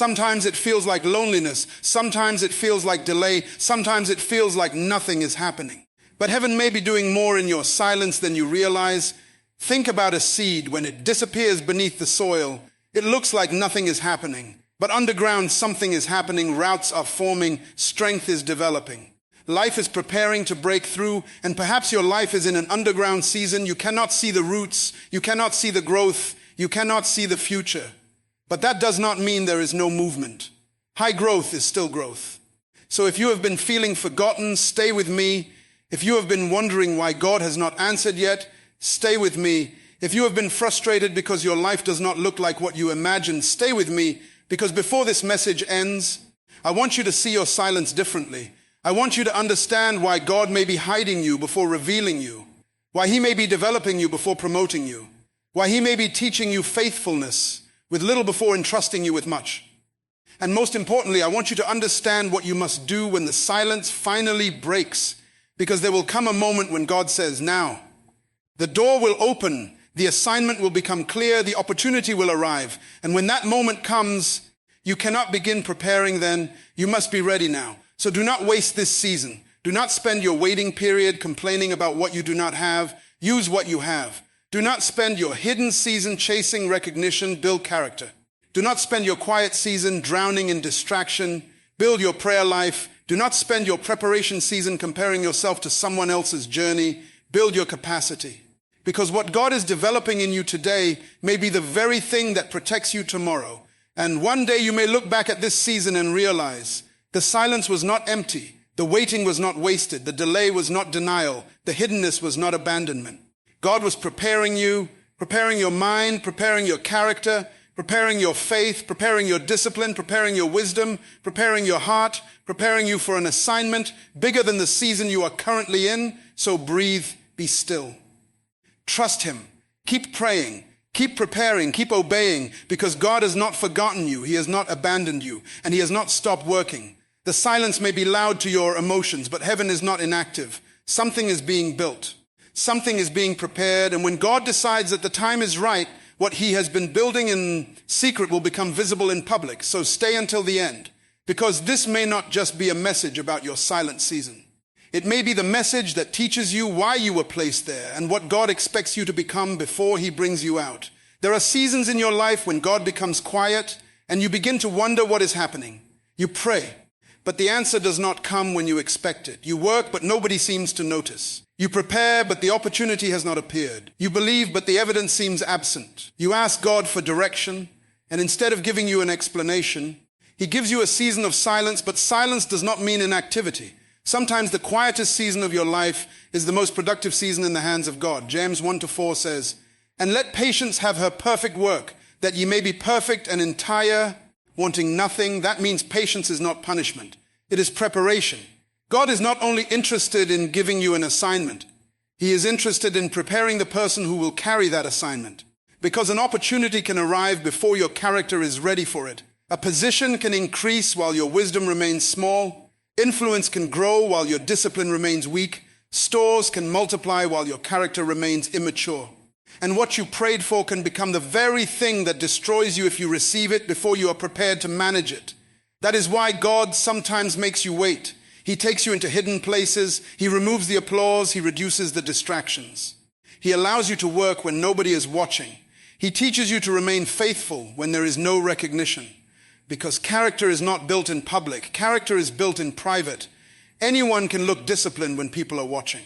Sometimes it feels like loneliness. Sometimes it feels like delay. Sometimes it feels like nothing is happening. But heaven may be doing more in your silence than you realize. Think about a seed. When it disappears beneath the soil, it looks like nothing is happening. But underground, something is happening. Roots are forming. Strength is developing. Life is preparing to break through, and perhaps your life is in an underground season. You cannot see the roots. You cannot see the growth. You cannot see the future. But that does not mean there is no movement. High growth is still growth. So if you have been feeling forgotten, stay with me. If you have been wondering why God has not answered yet, stay with me. If you have been frustrated because your life does not look like what you imagined, stay with me, because before this message ends, I want you to see your silence differently. I want you to understand why God may be hiding you before revealing you, why he may be developing you before promoting you, why he may be teaching you faithfulness with little before entrusting you with much. And most importantly, I want you to understand what you must do when the silence finally breaks, because there will come a moment when God says, now. The door will open, the assignment will become clear, the opportunity will arrive. And when that moment comes, you cannot begin preparing then. You must be ready now. So do not waste this season. Do not spend your waiting period complaining about what you do not have. Use what you have. Do not spend your hidden season chasing recognition. Build character. Do not spend your quiet season drowning in distraction. Build your prayer life. Do not spend your preparation season comparing yourself to someone else's journey. Build your capacity. Because what God is developing in you today may be the very thing that protects you tomorrow. And one day you may look back at this season and realize the silence was not empty. The waiting was not wasted. The delay was not denial. The hiddenness was not abandonment. God was preparing you, preparing your mind, preparing your character, preparing your faith, preparing your discipline, preparing your wisdom, preparing your heart, preparing you for an assignment bigger than the season you are currently in. So breathe, be still. Trust him. Keep praying. Keep preparing. Keep obeying, because God has not forgotten you. He has not abandoned you, and he has not stopped working. The silence may be loud to your emotions, but heaven is not inactive. Something is being built. Something is being prepared, and when God decides that the time is right, what he has been building in secret will become visible in public. So stay until the end, because this may not just be a message about your silent season. It may be the message that teaches you why you were placed there and what God expects you to become before he brings you out. There are seasons in your life when God becomes quiet and you begin to wonder what is happening. You pray, but the answer does not come when you expect it. You work, but nobody seems to notice. You prepare, but the opportunity has not appeared. You believe, but the evidence seems absent. You ask God for direction, and instead of giving you an explanation, he gives you a season of silence, but silence does not mean inactivity. Sometimes the quietest season of your life is the most productive season in the hands of God. James 1-4 says, "And let patience have her perfect work, that ye may be perfect and entire, wanting nothing." That means patience is not punishment. It is preparation. God is not only interested in giving you an assignment. He is interested in preparing the person who will carry that assignment. Because an opportunity can arrive before your character is ready for it. A position can increase while your wisdom remains small. Influence can grow while your discipline remains weak. Stores can multiply while your character remains immature. And what you prayed for can become the very thing that destroys you if you receive it before you are prepared to manage it. That is why God sometimes makes you wait. He takes you into hidden places. He removes the applause. He reduces the distractions. He allows you to work when nobody is watching. He teaches you to remain faithful when there is no recognition. Because character is not built in public. Character is built in private. Anyone can look disciplined when people are watching.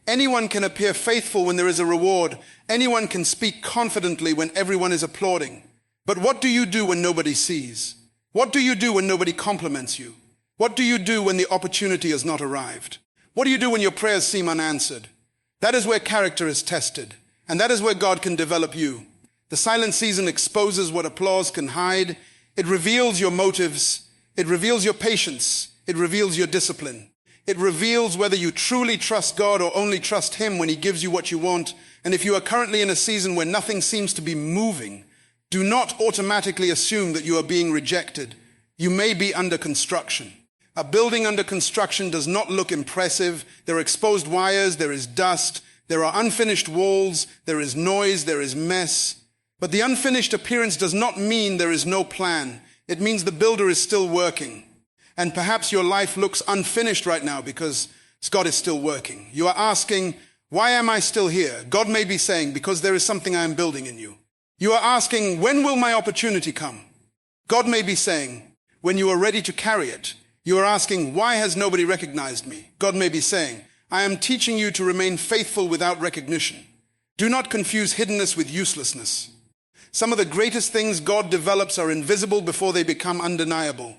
Anyone can appear faithful when there is a reward. Anyone can speak confidently when everyone is applauding. But what do you do when nobody sees? What do you do when nobody compliments you? What do you do when the opportunity has not arrived? What do you do when your prayers seem unanswered? That is where character is tested. And that is where God can develop you. The silent season exposes what applause can hide. It reveals your motives. It reveals your patience. It reveals your discipline. It reveals whether you truly trust God or only trust him when he gives you what you want. And if you are currently in a season where nothing seems to be moving, do not automatically assume that you are being rejected. You may be under construction. A building under construction does not look impressive. There are exposed wires. There is dust. There are unfinished walls. There is noise. There is mess. But the unfinished appearance does not mean there is no plan. It means the builder is still working. And perhaps your life looks unfinished right now because God is still working. You are asking, why am I still here? God may be saying, because there is something I am building in you. You are asking, when will my opportunity come? God may be saying, when you are ready to carry it. You are asking, why has nobody recognized me? God may be saying, I am teaching you to remain faithful without recognition. Do not confuse hiddenness with uselessness. Some of the greatest things God develops are invisible before they become undeniable.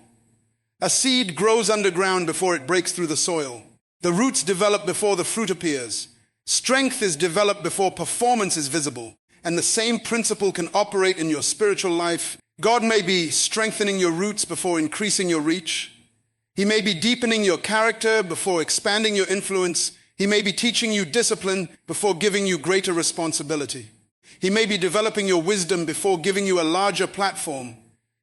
A seed grows underground before it breaks through the soil. The roots develop before the fruit appears. Strength is developed before performance is visible. And the same principle can operate in your spiritual life. God may be strengthening your roots before increasing your reach. He may be deepening your character before expanding your influence. He may be teaching you discipline before giving you greater responsibility. He may be developing your wisdom before giving you a larger platform.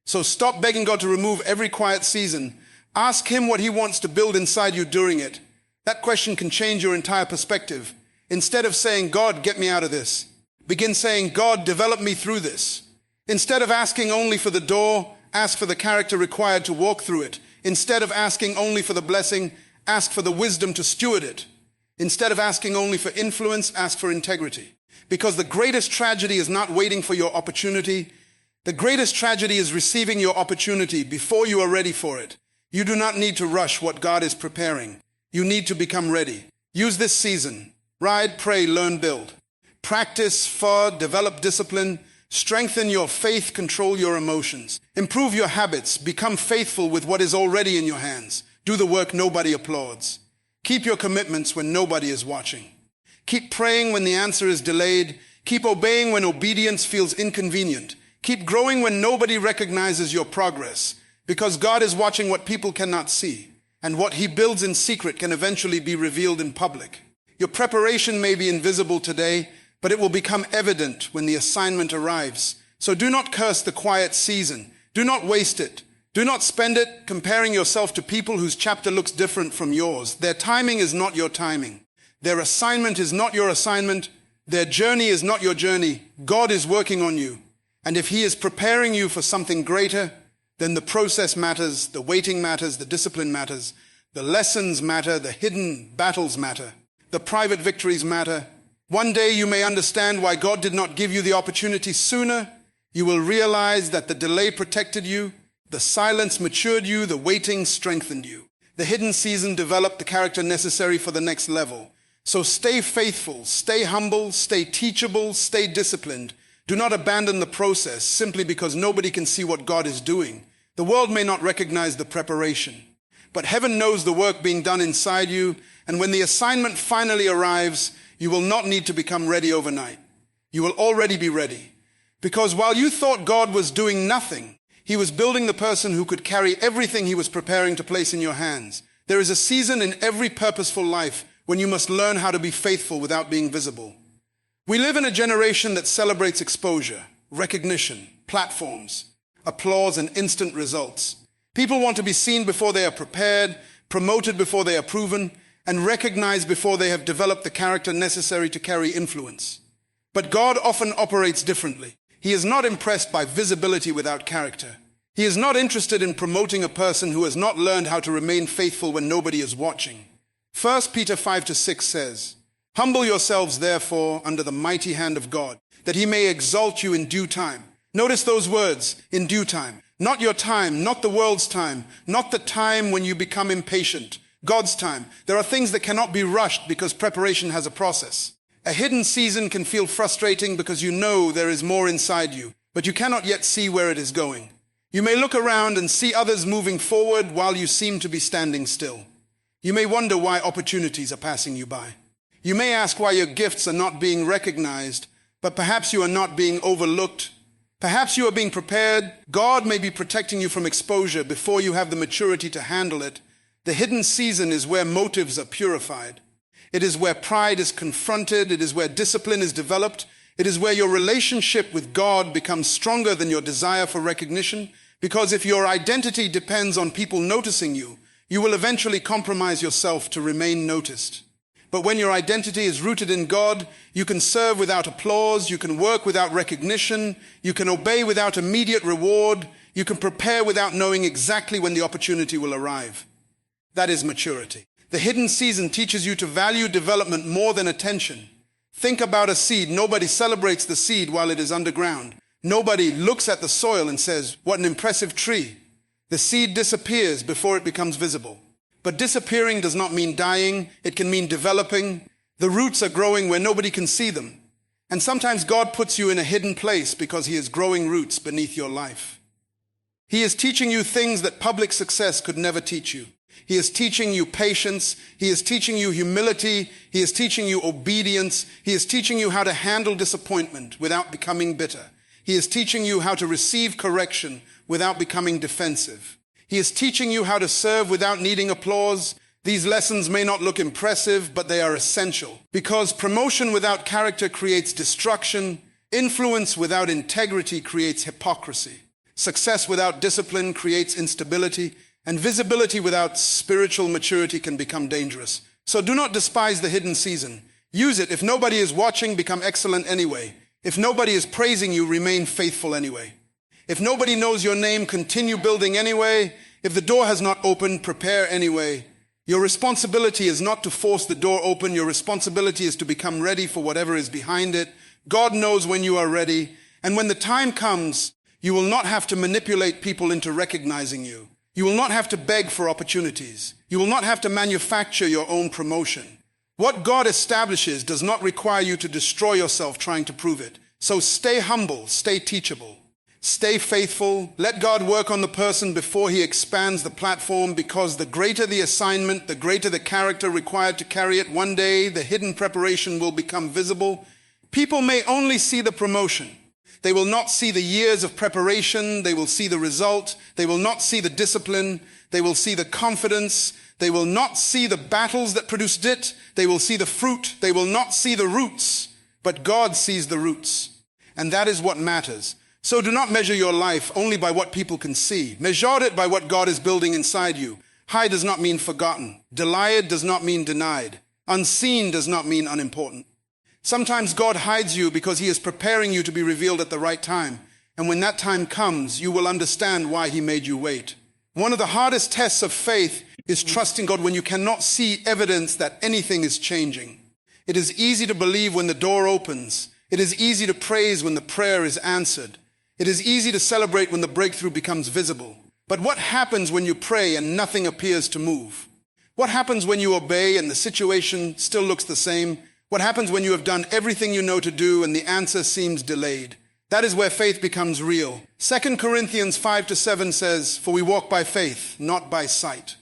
So stop begging God to remove every quiet season. Ask Him what He wants to build inside you during it. That question can change your entire perspective. Instead of saying, God, get me out of this, begin saying, God, develop me through this. Instead of asking only for the door, ask for the character required to walk through it. Instead of asking only for the blessing, ask for the wisdom to steward it. Instead of asking only for influence, ask for integrity. Because the greatest tragedy is not waiting for your opportunity. The greatest tragedy is receiving your opportunity before you are ready for it. You do not need to rush what God is preparing. You need to become ready. Use this season. Ride, pray, learn, build. Practice, develop discipline. Strengthen your faith, control your emotions. Improve your habits. Become faithful with what is already in your hands. Do the work nobody applauds. Keep your commitments when nobody is watching. Keep praying when the answer is delayed. Keep obeying when obedience feels inconvenient. Keep growing when nobody recognizes your progress, because God is watching what people cannot see, and what He builds in secret can eventually be revealed in public. Your preparation may be invisible today, but it will become evident when the assignment arrives. So do not curse the quiet season. Do not waste it. Do not spend it comparing yourself to people whose chapter looks different from yours. Their timing is not your timing. Their assignment is not your assignment. Their journey is not your journey. God is working on you. And if He is preparing you for something greater, then the process matters, the waiting matters, the discipline matters, the lessons matter, the hidden battles matter, the private victories matter. One day you may understand why God did not give you the opportunity sooner. You will realize that the delay protected you, the silence matured you, the waiting strengthened you. The hidden season developed the character necessary for the next level. So stay faithful, stay humble, stay teachable, stay disciplined. Do not abandon the process simply because nobody can see what God is doing. The world may not recognize the preparation, but heaven knows the work being done inside you, and when the assignment finally arrives, you will not need to become ready overnight. You will already be ready. Because while you thought God was doing nothing, He was building the person who could carry everything He was preparing to place in your hands. There is a season in every purposeful life when you must learn how to be faithful without being visible. We live in a generation that celebrates exposure, recognition, platforms, applause, and instant results. People want to be seen before they are prepared, promoted before they are proven, and recognized before they have developed the character necessary to carry influence. But God often operates differently. He is not impressed by visibility without character. He is not interested in promoting a person who has not learned how to remain faithful when nobody is watching. 1 Peter 5-6 says, Humble yourselves, therefore, under the mighty hand of God, that He may exalt you in due time. Notice those words, in due time. Not your time, not the world's time, not the time when you become impatient. God's time. There are things that cannot be rushed because preparation has a process. A hidden season can feel frustrating because you know there is more inside you, but you cannot yet see where it is going. You may look around and see others moving forward while you seem to be standing still. You may wonder why opportunities are passing you by. You may ask why your gifts are not being recognized, but perhaps you are not being overlooked. Perhaps you are being prepared. God may be protecting you from exposure before you have the maturity to handle it. The hidden season is where motives are purified. It is where pride is confronted. It is where discipline is developed. It is where your relationship with God becomes stronger than your desire for recognition. Because if your identity depends on people noticing you, you will eventually compromise yourself to remain noticed. But when your identity is rooted in God, you can serve without applause, you can work without recognition, you can obey without immediate reward, You can prepare without knowing exactly when the opportunity will arrive. That is maturity. The hidden season teaches you to value development more than attention. Think about a seed. Nobody celebrates the seed while it is underground. Nobody looks at the soil and says, "What an impressive tree." The seed disappears before it becomes visible. But disappearing does not mean dying. It can mean developing. The roots are growing where nobody can see them. And sometimes God puts you in a hidden place because He is growing roots beneath your life. He is teaching you things that public success could never teach you. He is teaching you patience. He is teaching you humility. He is teaching you obedience. He is teaching you how to handle disappointment without becoming bitter. He is teaching you how to receive correction without becoming defensive. He is teaching you how to serve without needing applause. These lessons may not look impressive, but they are essential. Because promotion without character creates destruction. Influence without integrity creates hypocrisy. Success without discipline creates instability. And visibility without spiritual maturity can become dangerous. So do not despise the hidden season. Use it. If nobody is watching, become excellent anyway. If nobody is praising you, remain faithful anyway. If nobody knows your name, continue building anyway. If the door has not opened, prepare anyway. Your responsibility is not to force the door open. Your responsibility is to become ready for whatever is behind it. God knows when you are ready. And when the time comes, you will not have to manipulate people into recognizing you. You will not have to beg for opportunities. You will not have to manufacture your own promotion. What God establishes does not require you to destroy yourself trying to prove it. So stay humble, stay teachable, stay faithful. Let God work on the person before He expands the platform, because the greater the assignment, the greater the character required to carry it. One day, the hidden preparation will become visible. People may only see the promotion. They will not see the years of preparation. They will see the result. They will not see the discipline. They will see the confidence. They will not see the battles that produced it. They will see the fruit. They will not see the roots. But God sees the roots. And that is what matters. So do not measure your life only by what people can see. Measure it by what God is building inside you. High does not mean forgotten. Delayed does not mean denied. Unseen does not mean unimportant. Sometimes God hides you because He is preparing you to be revealed at the right time. And when that time comes, you will understand why He made you wait. One of the hardest tests of faith is trusting God when you cannot see evidence that anything is changing. It is easy to believe when the door opens. It is easy to praise when the prayer is answered. It is easy to celebrate when the breakthrough becomes visible. But what happens when you pray and nothing appears to move? What happens when you obey and the situation still looks the same? What happens when you have done everything you know to do and the answer seems delayed? That is where faith becomes real. 2 Corinthians 5-7 says, "For we walk by faith, not by sight."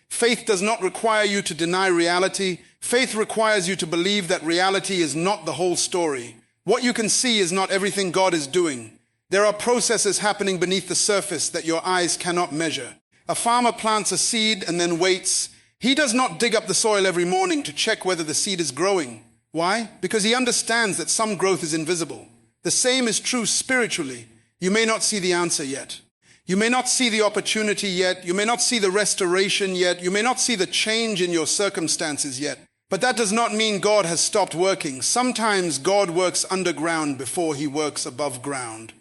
Faith does not require you to deny reality. Faith requires you to believe that reality is not the whole story. What you can see is not everything God is doing. There are processes happening beneath the surface that your eyes cannot measure. A farmer plants a seed and then waits. He does not dig up the soil every morning to check whether the seed is growing. Why? Because he understands that some growth is invisible. The same is true spiritually. You may not see the answer yet. You may not see the opportunity yet. You may not see the restoration yet. You may not see the change in your circumstances yet. But that does not mean God has stopped working. Sometimes God works underground before He works above ground.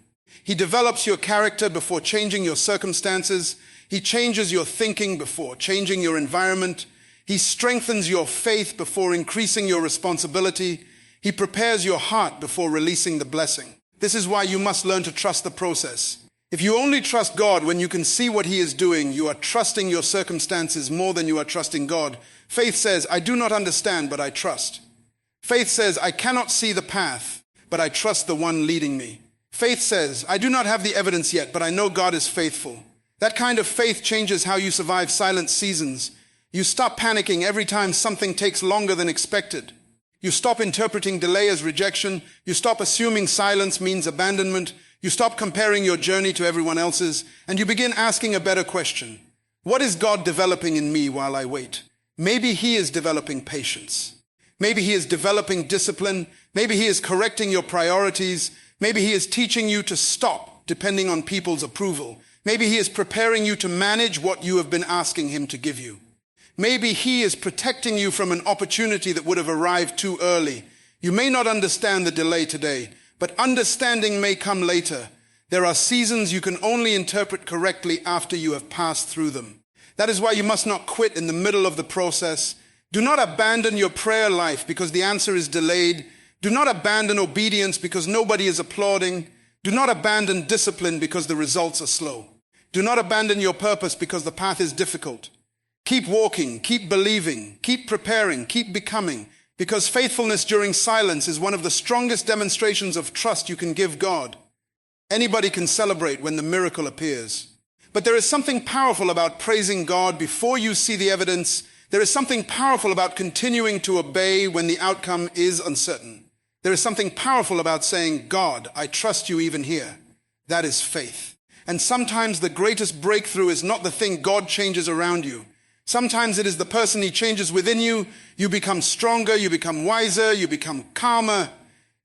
He develops your character before changing your circumstances. He changes your thinking before changing your environment. He strengthens your faith before increasing your responsibility. He prepares your heart before releasing the blessing. This is why you must learn to trust the process. If you only trust God when you can see what He is doing, you are trusting your circumstances more than you are trusting God. Faith says, "I do not understand, but I trust." Faith says, "I cannot see the path, but I trust the one leading me." Faith says, "I do not have the evidence yet, but I know God is faithful." That kind of faith changes how you survive silent seasons. You stop panicking every time something takes longer than expected. You stop interpreting delay as rejection. You stop assuming silence means abandonment. You stop comparing your journey to everyone else's, and you begin asking a better question. What is God developing in me while I wait? Maybe He is developing patience. Maybe He is developing discipline. Maybe He is correcting your priorities. Maybe He is teaching you to stop depending on people's approval. Maybe He is preparing you to manage what you have been asking Him to give you. Maybe He is protecting you from an opportunity that would have arrived too early. You may not understand the delay today, but understanding may come later. There are seasons you can only interpret correctly after you have passed through them. That is why you must not quit in the middle of the process. Do not abandon your prayer life because the answer is delayed. Do not abandon obedience because nobody is applauding. Do not abandon discipline because the results are slow. Do not abandon your purpose because the path is difficult. Keep walking, keep believing, keep preparing, keep becoming, because faithfulness during silence is one of the strongest demonstrations of trust you can give God. Anybody can celebrate when the miracle appears. But there is something powerful about praising God before you see the evidence. There is something powerful about continuing to obey when the outcome is uncertain. There is something powerful about saying, God, I trust you even here. That is faith. And sometimes the greatest breakthrough is not the thing God changes around you. Sometimes it is the person he changes within you. You become stronger, you become wiser, you become calmer,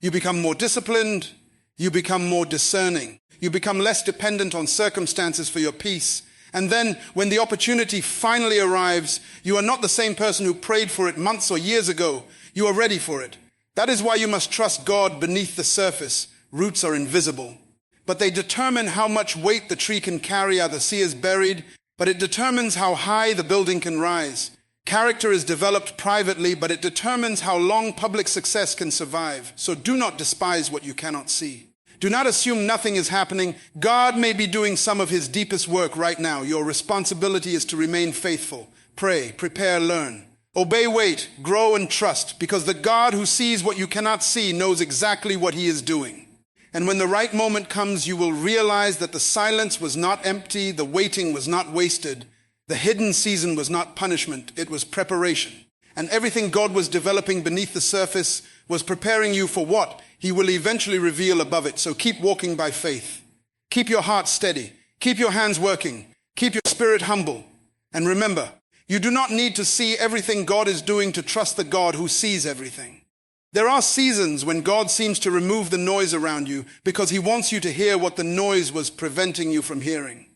you become more disciplined, you become more discerning. You become less dependent on circumstances for your peace. And then when the opportunity finally arrives, you are not the same person who prayed for it months or years ago. You are ready for it. That is why you must trust God beneath the surface. Roots are invisible, but they determine how much weight the tree can carry. The sea is buried, but it determines how high the building can rise. Character is developed privately, but it determines how long public success can survive. So do not despise what you cannot see. Do not assume nothing is happening. God may be doing some of his deepest work right now. Your responsibility is to remain faithful. Pray, prepare, learn. Obey, wait, grow, and trust, because the God who sees what you cannot see knows exactly what he is doing. And when the right moment comes, you will realize that the silence was not empty, the waiting was not wasted, the hidden season was not punishment, it was preparation. And everything God was developing beneath the surface was preparing you for what he will eventually reveal above it. So keep walking by faith. Keep your heart steady. Keep your hands working. Keep your spirit humble. And remember, you do not need to see everything God is doing to trust the God who sees everything. There are seasons when God seems to remove the noise around you because he wants you to hear what the noise was preventing you from hearing.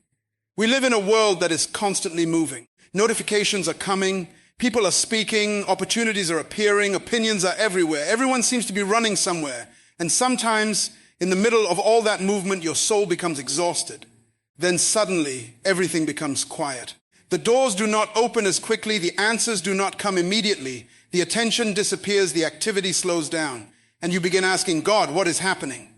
We live in a world that is constantly moving. Notifications are coming. People are speaking, opportunities are appearing, opinions are everywhere. Everyone seems to be running somewhere. And sometimes, in the middle of all that movement, your soul becomes exhausted. Then suddenly, everything becomes quiet. The doors do not open as quickly, the answers do not come immediately, the attention disappears, the activity slows down, and you begin asking, God, what is happening?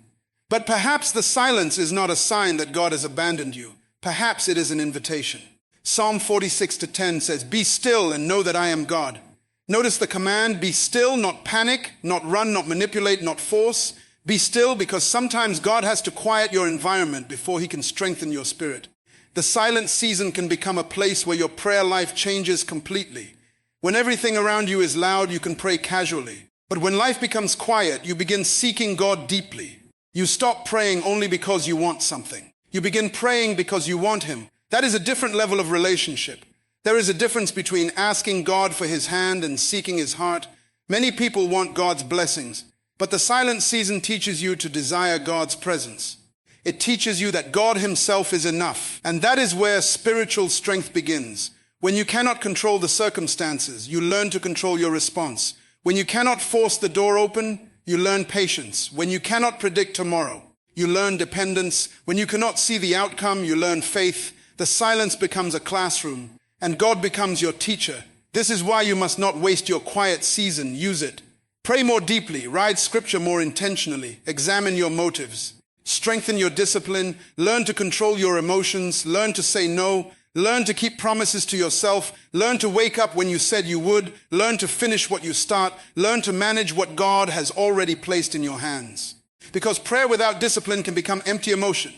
But perhaps the silence is not a sign that God has abandoned you. Perhaps it is an invitation. Psalm 46:10 says, be still and know that I am God. Notice the command, be still, not panic, not run, not manipulate, not force. Be still, because sometimes God has to quiet your environment before he can strengthen your spirit. The silent season can become a place where your prayer life changes completely. When everything around you is loud, you can pray casually. But when life becomes quiet, you begin seeking God deeply. You stop praying only because you want something. You begin praying because you want him. That is a different level of relationship. There is a difference between asking God for his hand and seeking his heart. Many people want God's blessings, but the silent season teaches you to desire God's presence. It teaches you that God himself is enough, and that is where spiritual strength begins. When you cannot control the circumstances, you learn to control your response. When you cannot force the door open, you learn patience. When you cannot predict tomorrow, you learn dependence. When you cannot see the outcome, you learn faith. The silence becomes a classroom, and God becomes your teacher. This is why you must not waste your quiet season. Use it. Pray more deeply. Read scripture more intentionally. Examine your motives. Strengthen your discipline. Learn to control your emotions. Learn to say no. Learn to keep promises to yourself. Learn to wake up when you said you would. Learn to finish what you start. Learn to manage what God has already placed in your hands. Because prayer without discipline can become empty emotion,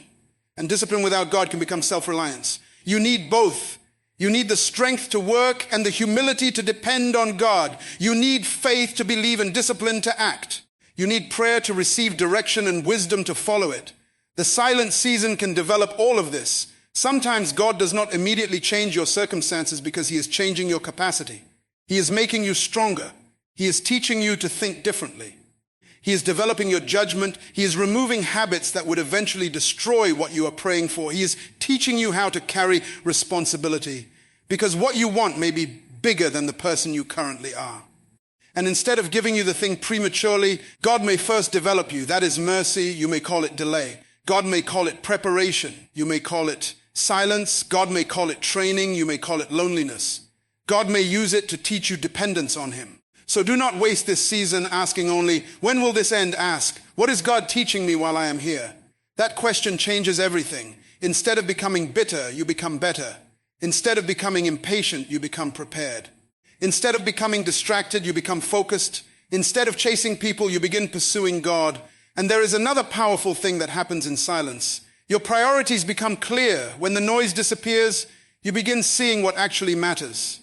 and discipline without God can become self-reliance. You need both. You need the strength to work and the humility to depend on God. You need faith to believe and discipline to act. You need prayer to receive direction and wisdom to follow it. The silent season can develop all of this. Sometimes God does not immediately change your circumstances because he is changing your capacity. He is making you stronger. He is teaching you to think differently. He is developing your judgment. He is removing habits that would eventually destroy what you are praying for. He is teaching you how to carry responsibility, because what you want may be bigger than the person you currently are. And instead of giving you the thing prematurely, God may first develop you. That is mercy. You may call it delay. God may call it preparation. You may call it silence. God may call it training. You may call it loneliness. God may use it to teach you dependence on him. So do not waste this season asking only, when will this end? Ask, what is God teaching me while I am here? That question changes everything. Instead of becoming bitter, you become better. Instead of becoming impatient, you become prepared. Instead of becoming distracted, you become focused. Instead of chasing people, you begin pursuing God. And there is another powerful thing that happens in silence. Your priorities become clear. When the noise disappears, you begin seeing what actually matters.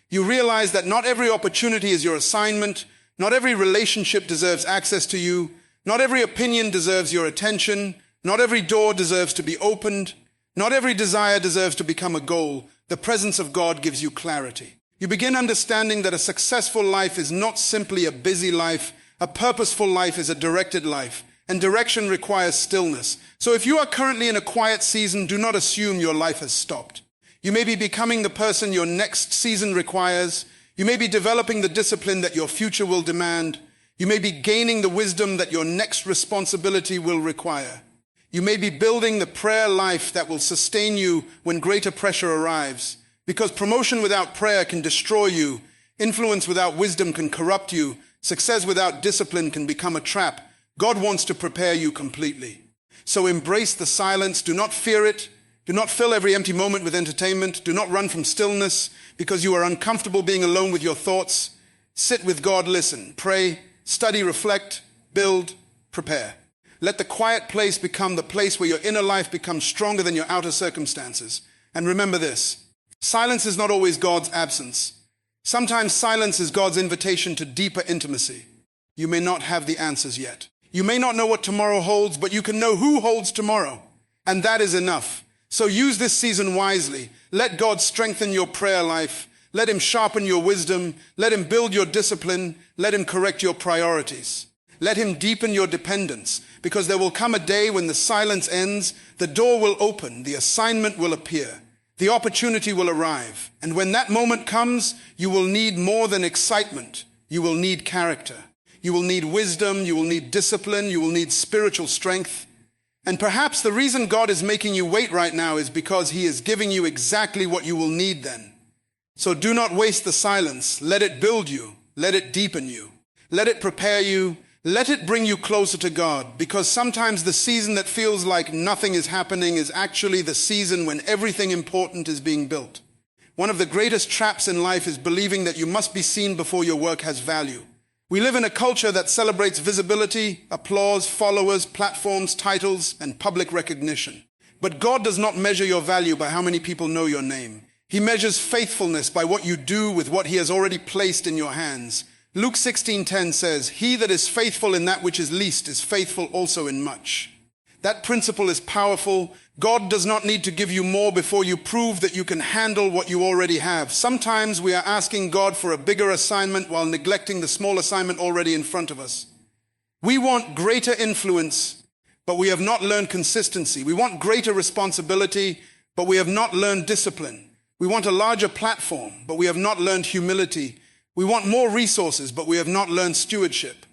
You realize that not every opportunity is your assignment. Not every relationship deserves access to you. Not every opinion deserves your attention. Not every door deserves to be opened. Not every desire deserves to become a goal. The presence of God gives you clarity. You begin understanding that a successful life is not simply a busy life. A purposeful life is a directed life, and direction requires stillness. So if you are currently in a quiet season, do not assume your life has stopped. You may be becoming the person your next season requires. You may be developing the discipline that your future will demand. You may be gaining the wisdom that your next responsibility will require. You may be building the prayer life that will sustain you when greater pressure arrives. Because promotion without prayer can destroy you. Influence without wisdom can corrupt you. Success without discipline can become a trap. God wants to prepare you completely. So embrace the silence. Do not fear it. Do not fill every empty moment with entertainment. Do not run from stillness because you are uncomfortable being alone with your thoughts. Sit with God, listen, pray, study, reflect, build, prepare. Let the quiet place become the place where your inner life becomes stronger than your outer circumstances. And remember this, silence is not always God's absence. Sometimes silence is God's invitation to deeper intimacy. You may not have the answers yet. You may not know what tomorrow holds, but you can know who holds tomorrow. And that is enough. So use this season wisely. Let God strengthen your prayer life. Let him sharpen your wisdom. Let him build your discipline. Let him correct your priorities. Let him deepen your dependence, because there will come a day when the silence ends, the door will open, the assignment will appear, the opportunity will arrive. And when that moment comes, you will need more than excitement. You will need character. You will need wisdom. You will need discipline. You will need spiritual strength. And perhaps the reason God is making you wait right now is because he is giving you exactly what you will need then. So do not waste the silence. Let it build you. Let it deepen you. Let it prepare you. Let it bring you closer to God, because sometimes the season that feels like nothing is happening is actually the season when everything important is being built. One of the greatest traps in life is believing that you must be seen before your work has value. We live in a culture that celebrates visibility, applause, followers, platforms, titles, and public recognition. But God does not measure your value by how many people know your name. He measures faithfulness by what you do with what he has already placed in your hands. Luke 16:10 says, "He that is faithful in that which is least is faithful also in much." That principle is powerful. God does not need to give you more before you prove that you can handle what you already have. Sometimes we are asking God for a bigger assignment while neglecting the small assignment already in front of us. We want greater influence, but we have not learned consistency. We want greater responsibility, but we have not learned discipline. We want a larger platform, but we have not learned humility. We want more resources, but we have not learned stewardship.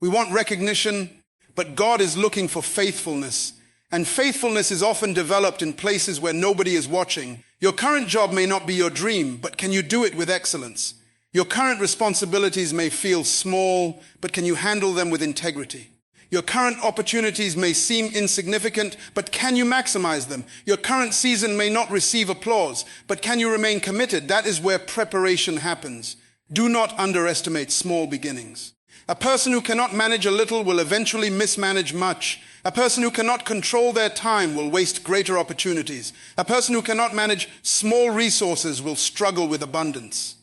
We want recognition, but God is looking for faithfulness. And faithfulness is often developed in places where nobody is watching. Your current job may not be your dream, but can you do it with excellence? Your current responsibilities may feel small, but can you handle them with integrity? Your current opportunities may seem insignificant, but can you maximize them? Your current season may not receive applause, but can you remain committed? That is where preparation happens. Do not underestimate small beginnings. A person who cannot manage a little will eventually mismanage much. A person who cannot control their time will waste greater opportunities. A person who cannot manage small resources will struggle with abundance.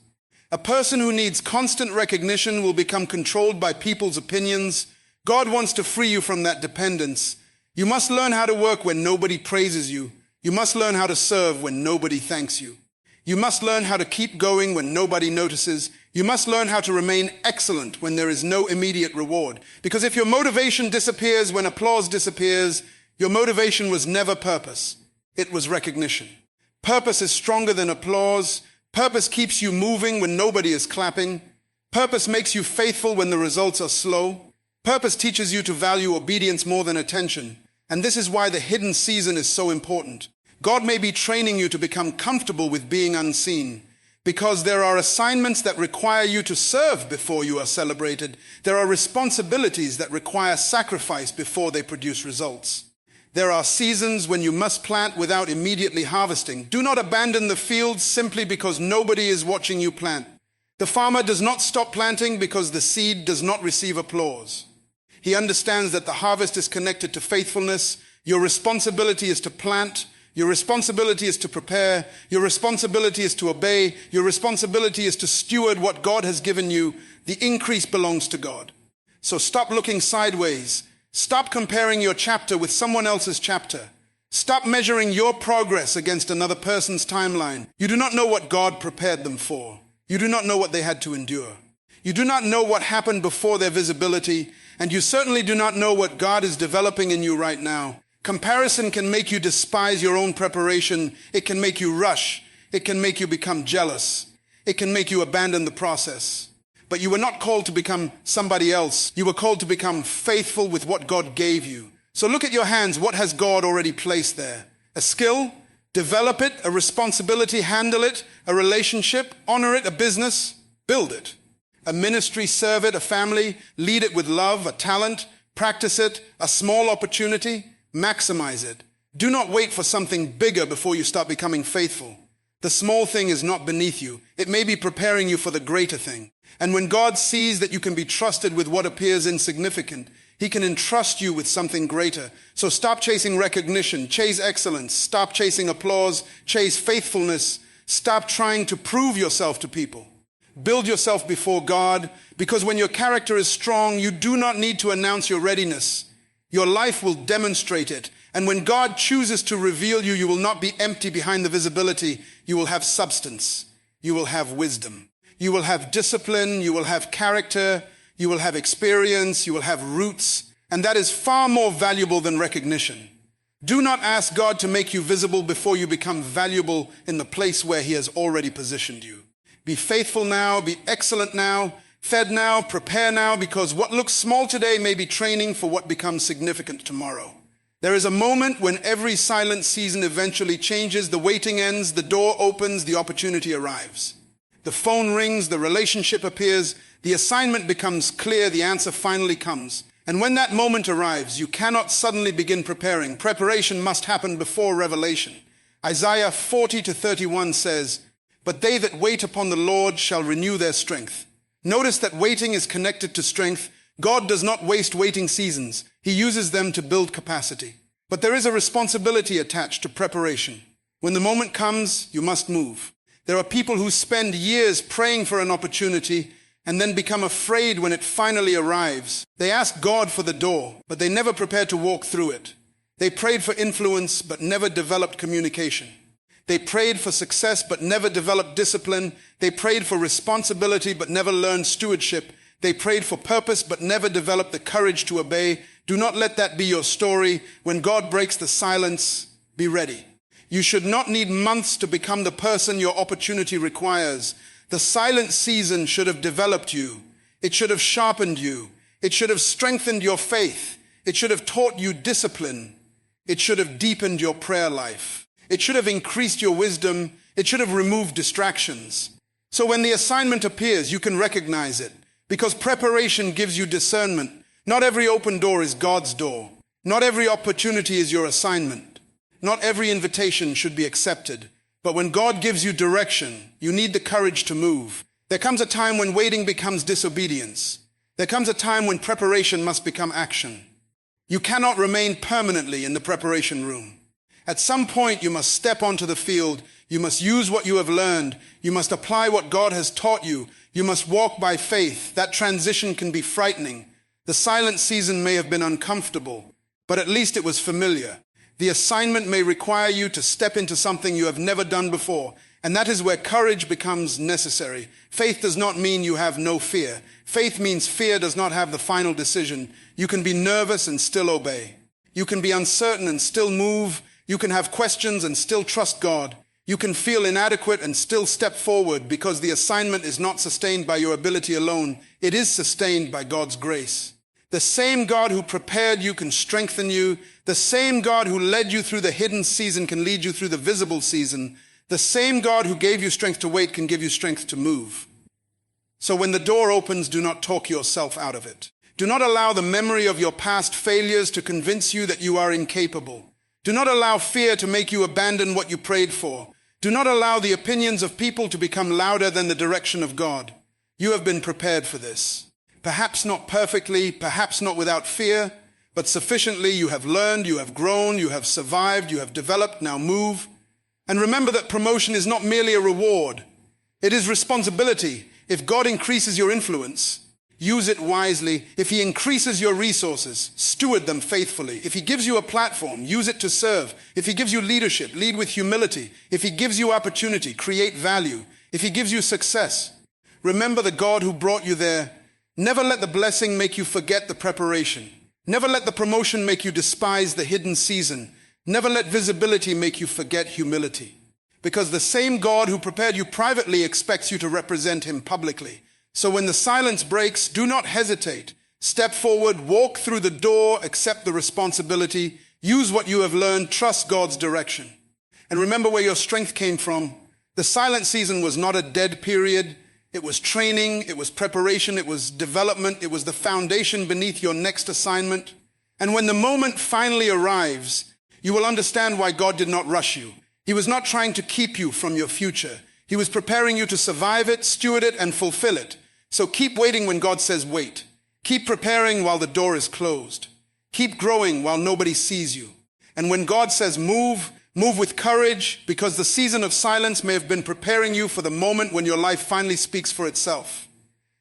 A person who needs constant recognition will become controlled by people's opinions. God wants to free you from that dependence. You must learn how to work when nobody praises you. You must learn how to serve when nobody thanks you. You must learn how to keep going when nobody notices. You must learn how to remain excellent when there is no immediate reward. Because if your motivation disappears when applause disappears, your motivation was never purpose. It was recognition. Purpose is stronger than applause. Purpose keeps you moving when nobody is clapping. Purpose makes you faithful when the results are slow. Purpose teaches you to value obedience more than attention. And this is why the hidden season is so important. God may be training you to become comfortable with being unseen, because there are assignments that require you to serve before you are celebrated. There are responsibilities that require sacrifice before they produce results. There are seasons when you must plant without immediately harvesting. Do not abandon the field simply because nobody is watching you plant. The farmer does not stop planting because the seed does not receive applause. He understands that the harvest is connected to faithfulness. Your responsibility is to plant. Your responsibility is to prepare. Your responsibility is to obey. Your responsibility is to steward what God has given you. The increase belongs to God. So stop looking sideways. Stop comparing your chapter with someone else's chapter. Stop measuring your progress against another person's timeline. You do not know what God prepared them for. You do not know what they had to endure. You do not know what happened before their visibility, and you certainly do not know what God is developing in you right now. Comparison can make you despise your own preparation. It can make you rush. It can make you become jealous. It can make you abandon the process. But you were not called to become somebody else. You were called to become faithful with what God gave you. So look at your hands. What has God already placed there? A skill? Develop it. A responsibility? Handle it. A relationship? Honor it. A business? Build it. A ministry? Serve it. A family? Lead it with love. A talent? Practice it. A small opportunity? Maximize it. Do not wait for something bigger before you start becoming faithful. The small thing is not beneath you. It may be preparing you for the greater thing. And when God sees that you can be trusted with what appears insignificant, He can entrust you with something greater. So stop chasing recognition, chase excellence, stop chasing applause, chase faithfulness, stop trying to prove yourself to people. Build yourself before God, because when your character is strong, you do not need to announce your readiness. Your life will demonstrate it. And when God chooses to reveal you, you will not be empty behind the visibility. You will have substance. You will have wisdom. You will have discipline. You will have character. You will have experience. You will have roots. And that is far more valuable than recognition. Do not ask God to make you visible before you become valuable in the place where He has already positioned you. Be faithful now. Be excellent now. Fed now. Prepare now, because what looks small today may be training for what becomes significant tomorrow. There is a moment when every silent season eventually changes. The waiting ends. The door opens. The opportunity arrives. The phone rings. The relationship appears. The assignment becomes clear. The answer finally comes. And when that moment arrives, you cannot suddenly begin preparing. Preparation must happen before revelation. Isaiah 40-31 says, "But they that wait upon the Lord shall renew their strength." Notice that waiting is connected to strength. God does not waste waiting seasons. He uses them to build capacity. But there is a responsibility attached to preparation. When the moment comes, you must move. There are people who spend years praying for an opportunity and then become afraid when it finally arrives. They ask God for the door, but they never prepare to walk through it. They prayed for influence, but never developed communication. They prayed for success, but never developed discipline. They prayed for responsibility, but never learned stewardship. They prayed for purpose, but never developed the courage to obey. Do not let that be your story. When God breaks the silence, be ready. You should not need months to become the person your opportunity requires. The silent season should have developed you. It should have sharpened you. It should have strengthened your faith. It should have taught you discipline. It should have deepened your prayer life. It should have increased your wisdom. It should have removed distractions. So when the assignment appears, you can recognize it, because preparation gives you discernment. Not every open door is God's door. Not every opportunity is your assignment. Not every invitation should be accepted. But when God gives you direction, you need the courage to move. There comes a time when waiting becomes disobedience. There comes a time when preparation must become action. You cannot remain permanently in the preparation room. At some point, you must step onto the field. You must use what you have learned. You must apply what God has taught you. You must walk by faith. That transition can be frightening. The silent season may have been uncomfortable, but at least it was familiar. The assignment may require you to step into something you have never done before, and that is where courage becomes necessary. Faith does not mean you have no fear. Faith means fear does not have the final decision. You can be nervous and still obey. You can be uncertain and still move. You can have questions and still trust God. You can feel inadequate and still step forward, because the assignment is not sustained by your ability alone. It is sustained by God's grace. The same God who prepared you can strengthen you. The same God who led you through the hidden season can lead you through the visible season. The same God who gave you strength to wait can give you strength to move. So when the door opens, do not talk yourself out of it. Do not allow the memory of your past failures to convince you that you are incapable. Do not allow fear to make you abandon what you prayed for. Do not allow the opinions of people to become louder than the direction of God. You have been prepared for this. Perhaps not perfectly, perhaps not without fear, but sufficiently you have learned, you have grown, you have survived, you have developed, now move. And remember that promotion is not merely a reward. It is responsibility. If God increases your influence, use it wisely. If he increases your resources, steward them faithfully. If he gives you a platform, use it to serve. If he gives you leadership, lead with humility. If he gives you opportunity, create value. If he gives you success, remember the God who brought you there. Never let the blessing make you forget the preparation. Never let the promotion make you despise the hidden season. Never let visibility make you forget humility. Because the same God who prepared you privately expects you to represent him publicly. So when the silence breaks, do not hesitate. Step forward, walk through the door, accept the responsibility, use what you have learned, trust God's direction. And remember where your strength came from. The silent season was not a dead period. It was training, it was preparation, it was development, it was the foundation beneath your next assignment. And when the moment finally arrives, you will understand why God did not rush you. He was not trying to keep you from your future. He was preparing you to survive it, steward it, and fulfill it. So keep waiting when God says wait. Keep preparing while the door is closed. Keep growing while nobody sees you. And when God says move, move with courage, because the season of silence may have been preparing you for the moment when your life finally speaks for itself.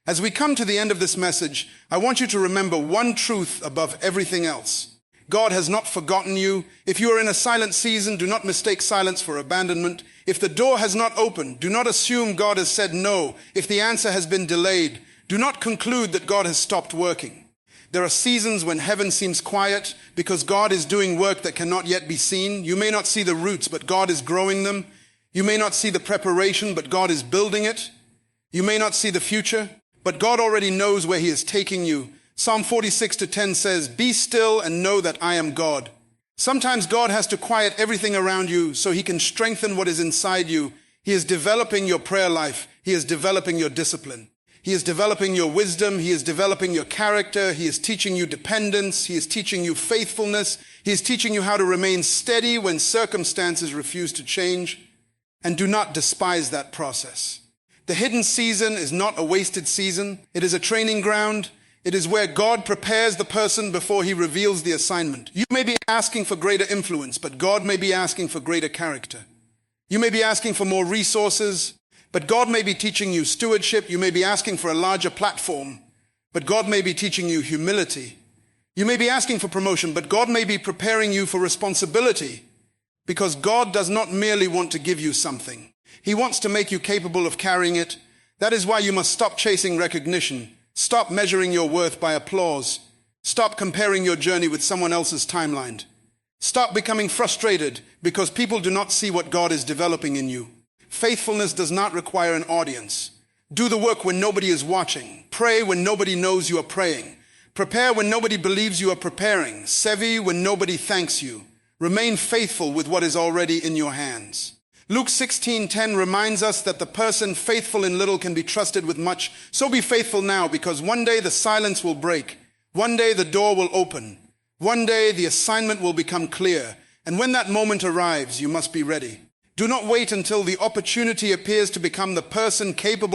As we come to the end of this message, I want you to remember one truth above everything else. God has not forgotten you. If you are in a silent season, do not mistake silence for abandonment. If the door has not opened, do not assume God has said no. If the answer has been delayed, do not conclude that God has stopped working. There are seasons when heaven seems quiet because God is doing work that cannot yet be seen. You may not see the roots, but God is growing them. You may not see the preparation, but God is building it. You may not see the future, but God already knows where he is taking you. Psalm 46:10 says, "Be still and know that I am God." Sometimes God has to quiet everything around you so he can strengthen what is inside you. He is developing your prayer life. He is developing your discipline. He is developing your wisdom. He is developing your character. He is teaching you dependence. He is teaching you faithfulness. He is teaching you how to remain steady when circumstances refuse to change. And do not despise that process. The hidden season is not a wasted season. It is a training ground. It is where God prepares the person before he reveals the assignment. You may be asking for greater influence, but God may be asking for greater character. You may be asking for more resources, but God may be teaching you stewardship. You may be asking for a larger platform, but God may be teaching you humility. You may be asking for promotion, but God may be preparing you for responsibility, because God does not merely want to give you something. He wants to make you capable of carrying it. That is why you must stop chasing recognition. Stop measuring your worth by applause. Stop comparing your journey with someone else's timeline. Stop becoming frustrated because people do not see what God is developing in you. Faithfulness does not require an audience. Do the work when nobody is watching. Pray when nobody knows you are praying. Prepare when nobody believes you are preparing. Sevi when nobody thanks you. Remain faithful with what is already in your hands. Luke 16:10 reminds us that the person faithful in little can be trusted with much. So be faithful now, because one day the silence will break. One day the door will open. One day the assignment will become clear. And when that moment arrives, you must be ready. Do not wait until the opportunity appears to become the person capable